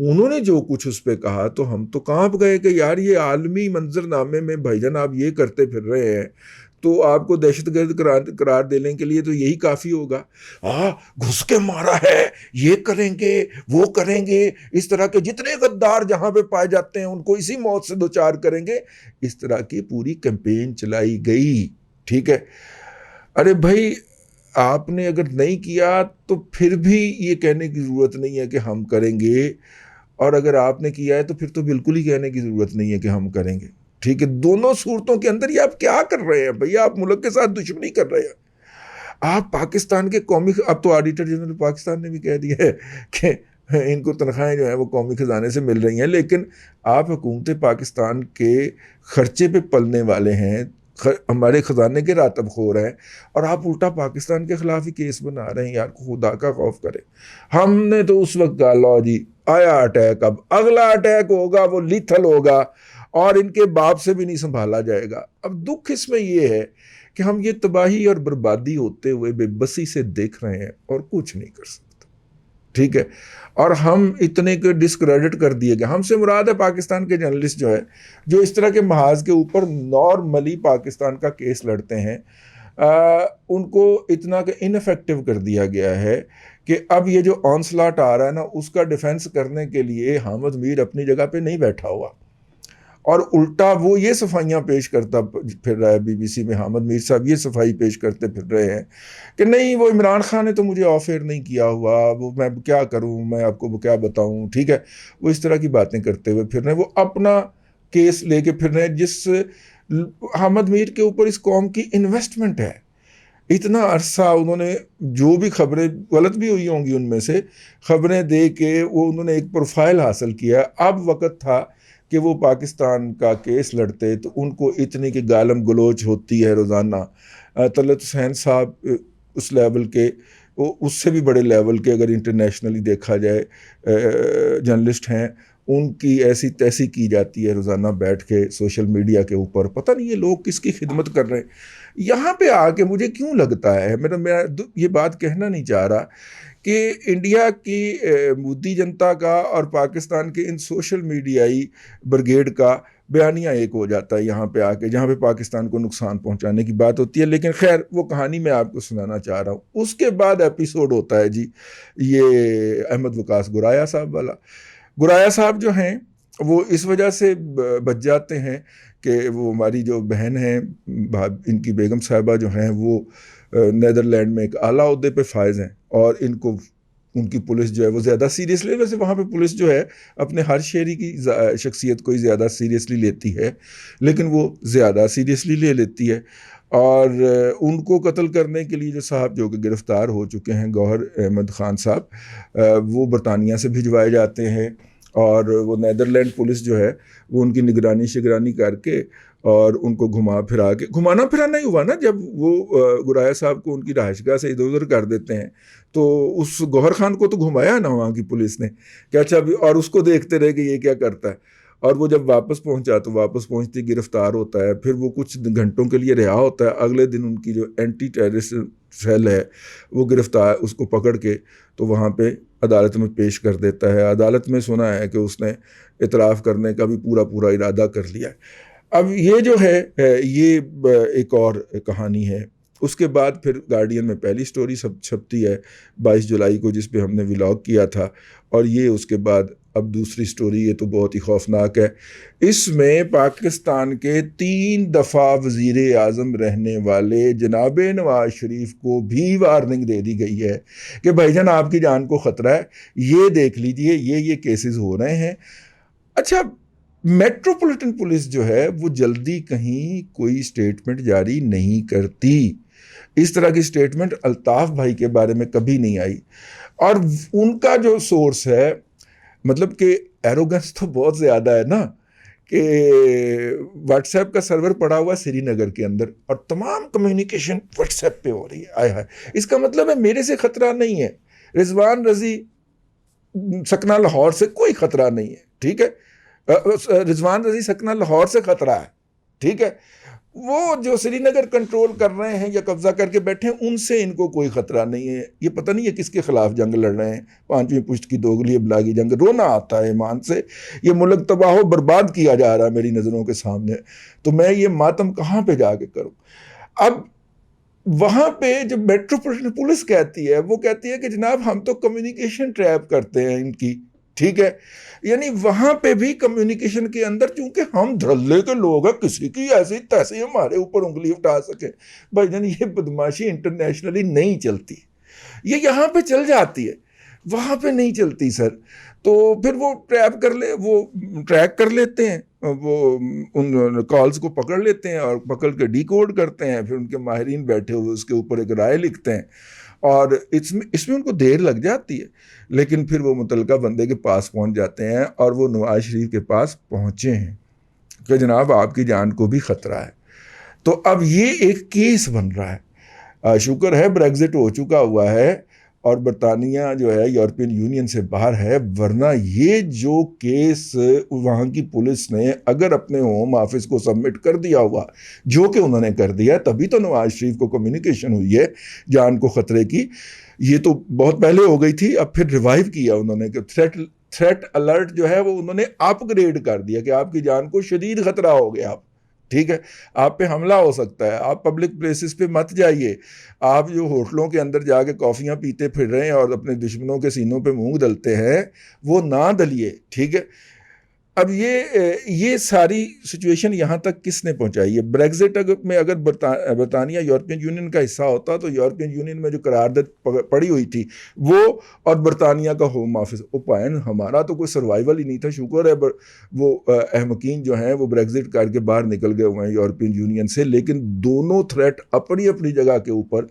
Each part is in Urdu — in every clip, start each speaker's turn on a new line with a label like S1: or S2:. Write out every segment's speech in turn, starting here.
S1: انہوں نے جو کچھ اس پہ کہا تو ہم تو کانپ گئے کہ یار یہ عالمی منظر نامے میں بھائی جان آپ یہ کرتے پھر رہے ہیں تو آپ کو دہشت گرد قرار دینے کے لیے تو یہی کافی ہوگا. گھس کے مارا ہے، یہ کریں گے وہ کریں گے، اس طرح کے جتنے غدار جہاں پہ پائے جاتے ہیں ان کو اسی موت سے دوچار کریں گے، اس طرح کی پوری کیمپین چلائی گئی. ٹھیک ہے، ارے بھائی آپ نے اگر نہیں کیا تو پھر بھی یہ کہنے کی ضرورت نہیں ہے کہ ہم کریں گے، اور اگر آپ نے کیا ہے تو پھر تو بالکل ہی کہنے کی ضرورت نہیں ہے کہ ہم کریں گے. ٹھیک ہے، دونوں صورتوں کے اندر یہ آپ کیا کر رہے ہیں بھئی؟ آپ ملک کے ساتھ دشمنی کر رہے ہیں. آپ پاکستان کے قومی، اب تو آڈیٹر جنرل پاکستان نے بھی کہہ دیا ہے کہ ان کو تنخواہیں جو ہیں وہ قومی خزانے سے مل رہی ہیں، لیکن آپ حکومت پاکستان کے خرچے پہ پلنے والے ہیں، ہمارے خزانے کے راتب خور ہیں، اور آپ الٹا پاکستان کے خلاف ہی کیس بنا رہے ہیں. یار خدا کا خوف کرے. ہم نے تو اس وقت کہا لو جی آیا اٹیک، اب اگلا اٹیک ہوگا وہ لیتھل ہوگا اور ان کے باپ سے بھی نہیں سنبھالا جائے گا. اب دکھ اس میں یہ ہے کہ ہم یہ تباہی اور بربادی ہوتے ہوئے بے بسی سے دیکھ رہے ہیں اور کچھ نہیں کر سکتے. ٹھیک ہے، اور ہم اتنے کے ڈسکریڈٹ کر دیے گئے. ہم سے مراد ہے پاکستان کے جرنلسٹ جو ہے جو اس طرح کے محاذ کے اوپر نارملی پاکستان کا کیس لڑتے ہیں، ان کو اتنا کہ انفیکٹو کر دیا گیا ہے کہ اب یہ جو آنسلاٹ آ رہا ہے نا اس کا ڈیفنس کرنے کے لیے حامد میر اپنی جگہ پہ نہیں بیٹھا ہوا، اور الٹا وہ یہ صفائیاں پیش کرتا پھر رہا ہے. بی بی سی میں حامد میر صاحب یہ صفائی پیش کرتے پھر رہے ہیں کہ نہیں وہ عمران خان نے تو مجھے آفر نہیں کیا ہوا، وہ میں کیا کروں، میں آپ کو کیا بتاؤں. ٹھیک ہے، وہ اس طرح کی باتیں کرتے ہوئے پھر رہے ہیں، وہ اپنا کیس لے کے پھر رہے ہیں جس حامد میر کے اوپر اس قوم کی انویسٹمنٹ ہے. اتنا عرصہ انہوں نے جو بھی خبریں غلط بھی ہوئی ہوں گی ان میں سے خبریں دے کے وہ انہوں نے ایک پروفائل حاصل کیا. اب وقت تھا کہ وہ پاکستان کا کیس لڑتے تو ان کو اتنی کہ گالم گلوچ ہوتی ہے روزانہ. طلعت حسین صاحب اس لیول کے، اس سے بھی بڑے لیول کے اگر انٹرنیشنلی دیکھا جائے جرنلسٹ ہیں، ان کی ایسی تیسی کی جاتی ہے روزانہ بیٹھ کے سوشل میڈیا کے اوپر. پتہ نہیں یہ لوگ کس کی خدمت کر رہے ہیں. یہاں پہ آ کے مجھے کیوں لگتا ہے، میں یہ بات کہنا نہیں چاہ رہا کہ انڈیا کی مودی جنتا کا اور پاکستان کے ان سوشل میڈیائی بریگیڈ کا بیانیہ ایک ہو جاتا ہے یہاں پہ آ کے، جہاں پہ پاکستان کو نقصان پہنچانے کی بات ہوتی ہے. لیکن خیر وہ کہانی میں آپ کو سنانا چاہ رہا ہوں. اس کے بعد ایپیسوڈ ہوتا ہے جی یہ احمد وقاص گرایا صاحب والا. گرایا صاحب جو ہیں وہ اس وجہ سے بچ جاتے ہیں کہ وہ ہماری جو بہن ہیں ان کی بیگم صاحبہ جو ہیں وہ نیدرلینڈ میں ایک اعلیٰ عہدے پہ فائز ہیں، اور ان کی پولیس جو ہے وہ زیادہ سیریسلی، ویسے وہاں پہ پولیس جو ہے اپنے ہر شہری کی شخصیت کو ہی زیادہ سیریسلی لیتی ہے، لیکن وہ زیادہ سیریسلی لے لیتی ہے. اور ان کو قتل کرنے کے لیے جو صاحب جو کہ گرفتار ہو چکے ہیں گوہر احمد خان صاحب، وہ برطانیہ سے بھجوائے جاتے ہیں، اور وہ نیدرلینڈ پولیس جو ہے وہ ان کی نگرانی شگرانی کر کے اور ان کو گھمانا پھرانا ہی ہوا نا. جب وہ گرایا صاحب کو ان کی رہائش گاہ سے ادھر ادھر کر دیتے ہیں تو اس گوہر خان کو تو گھمایا نا وہاں کی پولیس نے کہ اچھا، اور اس کو دیکھتے رہے کہ یہ کیا کرتا ہے. اور وہ جب واپس پہنچا تو واپس پہنچتے گرفتار ہوتا ہے، پھر وہ کچھ گھنٹوں کے لیے رہا ہوتا ہے. اگلے دن ان کی جو اینٹی ٹیررسٹ سیل ہے وہ گرفتار اس کو پکڑ کے تو وہاں پہ عدالت میں پیش کر دیتا ہے. عدالت میں سنا ہے کہ اس نے اعتراف کرنے کا بھی پورا ارادہ کر لیا ہے. اب یہ جو ہے یہ ایک اور کہانی ہے. اس کے بعد پھر گارڈین میں پہلی سٹوری چھپتی ہے 22 جولائی کو جس پہ ہم نے ولاگ کیا تھا، اور یہ اس کے بعد اب دوسری سٹوری، یہ تو بہت ہی خوفناک ہے. اس میں پاکستان کے 3 دفعہ وزیر اعظم رہنے والے جناب نواز شریف کو بھی وارننگ دے دی گئی ہے کہ بھائی جان آپ کی جان کو خطرہ ہے، یہ دیکھ لیجئے یہ کیسز ہو رہے ہیں. اچھا، میٹروپولیٹن پولیس جو ہے وہ جلدی کہیں کوئی سٹیٹمنٹ جاری نہیں کرتی. اس طرح کی سٹیٹمنٹ الطاف بھائی کے بارے میں کبھی نہیں آئی، اور ان کا جو سورس ہے، مطلب کہ ایروگنس تو بہت زیادہ ہے نا کہ واٹس ایپ کا سرور پڑا ہوا سری نگر کے اندر اور تمام کمیونیکیشن واٹس ایپ پہ ہو رہی ہے. آئے ہائے، اس کا مطلب ہے میرے سے خطرہ نہیں ہے، رضوان رضی سکنہ لاہور سے کوئی خطرہ نہیں ہے. ٹھیک ہے، رضوان رضی سکنہ لاہور سے خطرہ ہے. ٹھیک ہے، وہ جو سری نگر کنٹرول کر رہے ہیں یا قبضہ کر کے بیٹھے ہیں ان سے ان کو کوئی خطرہ نہیں ہے. یہ پتہ نہیں ہے کس کے خلاف جنگ لڑ رہے ہیں. 5ویں پشت کی دوگلی ابلاغی جنگ. رونا آتا ہے ایمان سے. یہ ملک تباہ و برباد کیا جا رہا ہے میری نظروں کے سامنے. تو میں یہ ماتم کہاں پہ جا کے کروں؟ اب وہاں پہ جو میٹروپولیٹن پولیس کہتی ہے وہ کہتی ہے کہ جناب ہم تو کمیونیکیشن ٹریپ کرتے ہیں ان کی. ٹھیک ہے، یعنی وہاں پہ بھی کمیونیکیشن کے اندر چونکہ ہم دھڑلے کے لوگ ہیں کسی کی ایسی تیسی ہمارے اوپر انگلی اٹھا سکے. بھائی جان یہ بدماشی انٹرنیشنلی نہیں چلتی. یہ یہاں پہ چل جاتی ہے، وہاں پہ نہیں چلتی سر. تو پھر وہ ٹریک کر لیتے ہیں، وہ ان کالز کو پکڑ لیتے ہیں اور پکڑ کے ڈی کوڈ کرتے ہیں. پھر ان کے ماہرین بیٹھے ہوئے اس کے اوپر ایک رائے لکھتے ہیں اور اس میں ان کو دیر لگ جاتی ہے، لیکن پھر وہ متعلقہ بندے کے پاس پہنچ جاتے ہیں اور وہ نواز شریف کے پاس پہنچے ہیں کہ جناب آپ کی جان کو بھی خطرہ ہے. تو اب یہ ایک کیس بن رہا ہے. شکر ہے بریگزٹ ہو چکا ہوا ہے اور برطانیہ جو ہے یورپین یونین سے باہر ہے، ورنہ یہ جو کیس وہاں کی پولیس نے اگر اپنے ہوم آفس کو سبمٹ کر دیا ہوا جو کہ انہوں نے کر دیا، تبھی تو نواز شریف کو کمیونیکیشن ہوئی ہے جان کو خطرے کی. یہ تو بہت پہلے ہو گئی تھی، اب پھر ریوائیو کیا انہوں نے کہ تھریٹ الرٹ جو ہے وہ انہوں نے اپ گریڈ کر دیا کہ آپ کی جان کو شدید خطرہ ہو گیا. ٹھیک ہے، آپ پہ حملہ ہو سکتا ہے، آپ پبلک پلیسز پہ مت جائیے. آپ جو ہوٹلوں کے اندر جا کے کافیاں پیتے پھر رہے ہیں اور اپنے دشمنوں کے سینوں پہ مونگ دلتے ہیں، وہ نہ دلیے. ٹھیک ہے. اب یہ ساری سچویشن یہاں تک کس نے پہنچائی ہے؟ بریگزٹ میں اگر برطانیہ یورپین یونین کا حصہ ہوتا تو یورپین یونین میں جو قرارداد پڑی ہوئی تھی وہ اور برطانیہ کا ہوم آفس، اوپائن ہمارا تو کوئی سروائیول ہی نہیں تھا. شکر ہے وہ احمقین جو ہیں وہ بریگزٹ کر کے باہر نکل گئے ہوئے ہیں یورپین یونین سے. لیکن دونوں تھریٹ اپنی اپنی جگہ کے اوپر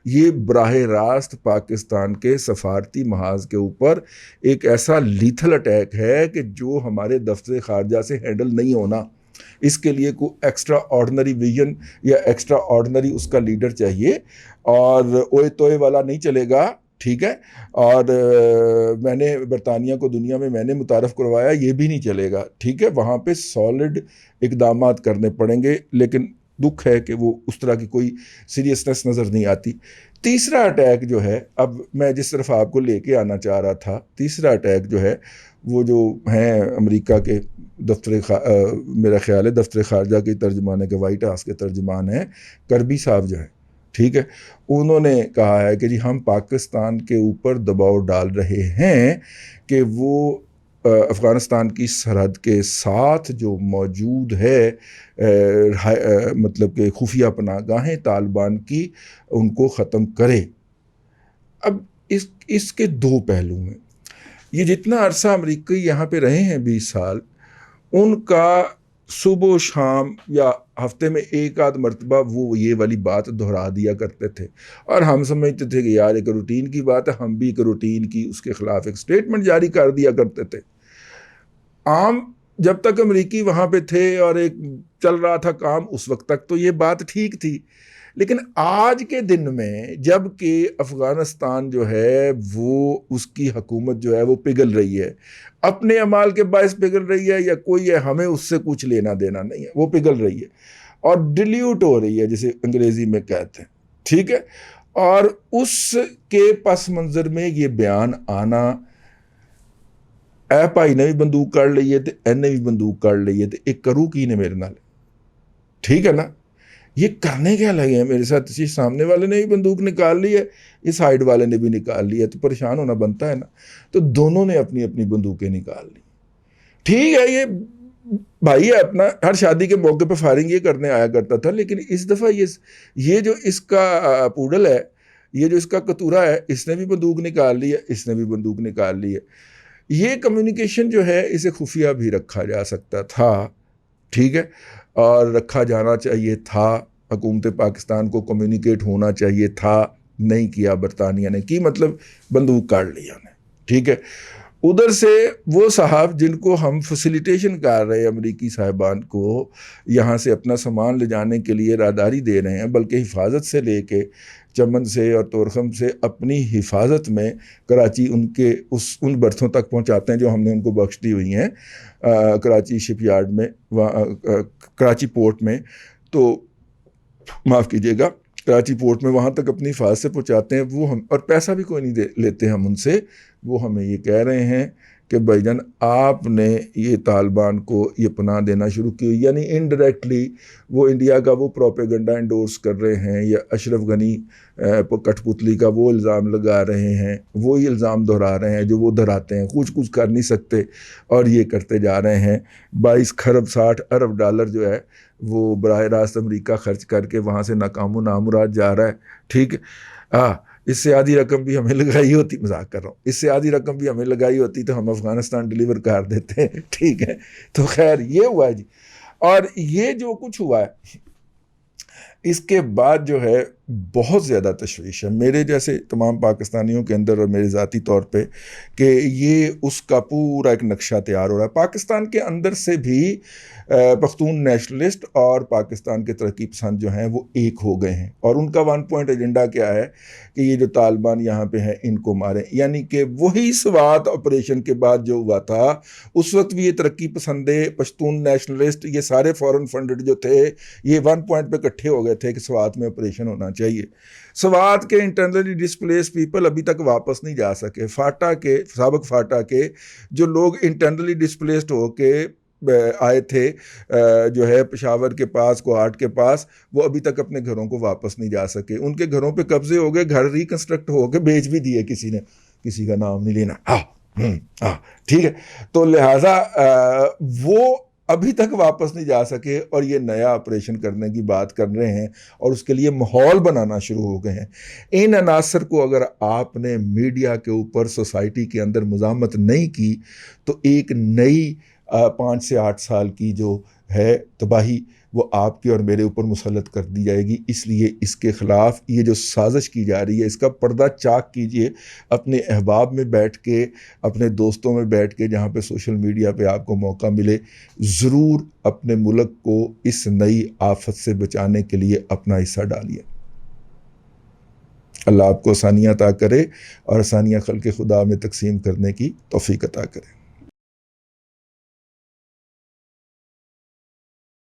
S1: یہ براہ راست پاکستان کے سفارتی محاذ کے اوپر ایک ایسا لیتھل اٹیک ہے کہ جو ہمارے دفتر خارجہ سے ہینڈل نہیں ہونا. اس کے لیے کوئی ایکسٹرا آرڈنری ویژن یا ایکسٹرا آرڈنری اس کا لیڈر چاہیے اور اوئے توئے والا نہیں چلے گا. ٹھیک ہے. اور میں نے برطانیہ کو دنیا میں میں نے متعارف کروایا، یہ بھی نہیں چلے گا. ٹھیک ہے. وہاں پہ سالڈ اقدامات کرنے پڑیں گے، لیکن دکھ ہے کہ وہ اس طرح کی کوئی سیریسنس نظر نہیں آتی. تیسرا اٹیک جو ہے، اب میں جس طرف آپ کو لے کے آنا چاہ رہا تھا، تیسرا اٹیک جو ہے وہ جو ہیں امریکہ کے میرا خیال ہے دفتر خارجہ کے ترجمان ہے کہ وائٹ ہاؤس کے ترجمان ہیں کربی صاحب جو ہیں. ٹھیک ہے. انہوں نے کہا ہے کہ جی ہم پاکستان کے اوپر دباؤ ڈال رہے ہیں کہ وہ افغانستان کی سرحد کے ساتھ جو موجود ہے مطلب کہ خفیہ پناہ گاہیں طالبان کی، ان کو ختم کرے. اب اس کے دو پہلو ہیں. یہ جتنا عرصہ امریکی یہاں پہ رہے ہیں 20 سال، ان کا صبح و شام یا ہفتے میں ایک آدھ مرتبہ وہ یہ والی بات دہرا دیا کرتے تھے اور ہم سمجھتے تھے کہ یار ایک روٹین کی بات ہے، ہم بھی ایک روٹین کی اس کے خلاف ایک سٹیٹمنٹ جاری کر دیا کرتے تھے. عام جب تک امریکی وہاں پہ تھے اور ایک چل رہا تھا کام، اس وقت تک تو یہ بات ٹھیک تھی. لیکن آج کے دن میں جب کہ افغانستان جو ہے وہ اس کی حکومت جو ہے وہ پگھل رہی ہے، اپنے اعمال کے باعث پگھل رہی ہے یا کوئی ہے ہمیں اس سے کچھ لینا دینا نہیں ہے، وہ پگھل رہی ہے اور ڈیلیوٹ ہو رہی ہے جسے انگریزی میں کہتے ہیں. ٹھیک ہے. اور اس کے پس منظر میں یہ بیان آنا، اے بھائی نے بھی بندوق کر لی ہے تو این نے بھی بندوق کر لی ہے تو ایک کرو کی نے میرے نال. ٹھیک ہے نا. یہ کرنے کیا لگے ہیں میرے ساتھ؟ اسی سامنے والے نے بھی بندوق نکال لی ہے، اس سائڈ والے نے بھی نکال لی ہے، تو پریشان ہونا بنتا ہے نا. تو دونوں نے اپنی اپنی بندوقیں نکال لی. ٹھیک ہے. یہ بھائی ہے اپنا، ہر شادی کے موقع پہ فائرنگ یہ کرنے آیا کرتا تھا، لیکن اس دفعہ یہ جو اس کا پوڈل ہے، یہ جو اس کا کتورا ہے، اس نے بھی بندوق نکال لی ہے، اس نے بھی بندوق نکال لی ہے. یہ کمیونیکیشن جو ہے اسے خفیہ بھی رکھا جا سکتا تھا. ٹھیک ہے. اور رکھا جانا چاہیے تھا، حکومت پاکستان کو کمیونیکیٹ ہونا چاہیے تھا. نہیں کیا برطانیہ نے. کی مطلب بندوق کاٹ لیا نے. ٹھیک ہے. ادھر سے وہ صاحب جن کو ہم فیسیلیٹیشن کر رہے ہیں، امریکی صاحبان کو یہاں سے اپنا سامان لے جانے کے لیے راہداری دے رہے ہیں، بلکہ حفاظت سے لے کے چمن سے اور تورخم سے اپنی حفاظت میں کراچی ان برتھوں تک پہنچاتے ہیں جو ہم نے ان کو بخش دی ہوئی ہیں کراچی شپ یارڈ میں، کراچی پورٹ میں. تو معاف کیجیے گا، کراچی پورٹ میں وہاں تک اپنی حفاظت سے پہنچاتے ہیں وہ ہم، اور پیسہ بھی کوئی نہیں لیتے ہم ان سے. وہ ہمیں یہ کہہ رہے ہیں کہ بھائی جان آپ نے یہ طالبان کو یہ پناہ دینا شروع کی، یعنی انڈائریکٹلی وہ انڈیا کا وہ پروپیگنڈا انڈورس کر رہے ہیں، یا اشرف غنی کٹھ پتلی کا وہ الزام لگا رہے ہیں، وہی الزام دہرا رہے ہیں جو وہ دہراتے ہیں. کچھ کر نہیں سکتے اور یہ کرتے جا رہے ہیں. 22 خرب 60 ارب ڈالر جو ہے وہ براہ راست امریکہ خرچ کر کے وہاں سے ناکام و نامراد جا رہا ہے. ٹھیک ہے، اس سے آدھی رقم بھی ہمیں لگائی ہوتی، مذاق کر رہا ہوں، اس سے آدھی رقم بھی ہمیں لگائی ہوتی تو ہم افغانستان ڈیلیور کر دیتے ہیں. ٹھیک ہے، تو خیر یہ ہوا ہے جی. اور یہ جو کچھ ہوا ہے اس کے بعد جو ہے بہت زیادہ تشویش ہے میرے جیسے تمام پاکستانیوں کے اندر اور میرے ذاتی طور پہ، کہ یہ اس کا پورا ایک نقشہ تیار ہو رہا ہے. پاکستان کے اندر سے بھی پختون نیشنلسٹ اور پاکستان کے ترقی پسند جو ہیں وہ ایک ہو گئے ہیں، اور ان کا 1 پوائنٹ ایجنڈا کیا ہے کہ یہ جو طالبان یہاں پہ ہیں ان کو ماریں. یعنی کہ وہی سوات آپریشن کے بعد جو ہوا تھا اس وقت بھی یہ ترقی پسندے پشتون نیشنلسٹ یہ سارے فورن فنڈڈ جو تھے یہ 1 پوائنٹ پہ اکٹھے ہو گئے تھے کہ سوات میں آپریشن ہونا چاہیے. سوات کے انٹرنلی ڈسپلیس پیپل ابھی تک واپس نہیں جا سکے. فاٹا کے سابق فاٹا کے جو لوگ انٹرنلی ڈسپلیسڈ ہو کے آئے تھے جو ہے پشاور کے پاس کوہاٹ کے پاس، وہ ابھی تک اپنے گھروں کو واپس نہیں جا سکے. ان کے گھروں پہ قبضے ہو گئے، گھر ریکنسٹرکٹ ہو کے بیچ بھی دیے کسی نے، کسی کا نام نہیں لینا. ٹھیک ہے، تو لہٰذا وہ ابھی تک واپس نہیں جا سکے اور یہ نیا آپریشن کرنے کی بات کر رہے ہیں اور اس کے لیے ماحول بنانا شروع ہو گئے ہیں. ان عناصر کو اگر آپ نے میڈیا کے اوپر سوسائٹی کے اندر مزاحمت نہیں کی تو ایک نئی 5 سے 8 سال کی جو ہے تباہی وہ آپ کے اور میرے اوپر مسلط کر دی جائے گی. اس لیے اس کے خلاف یہ جو سازش کی جا رہی ہے اس کا پردہ چاک کیجئے، اپنے احباب میں بیٹھ کے، اپنے دوستوں میں بیٹھ کے، جہاں پہ سوشل میڈیا پہ آپ کو موقع ملے، ضرور اپنے ملک کو اس نئی آفت سے بچانے کے لیے اپنا حصہ ڈالیے. اللہ آپ کو آسانیاں عطا کرے اور آسانیاں خلق خدا میں تقسیم کرنے کی توفیق عطا کرے.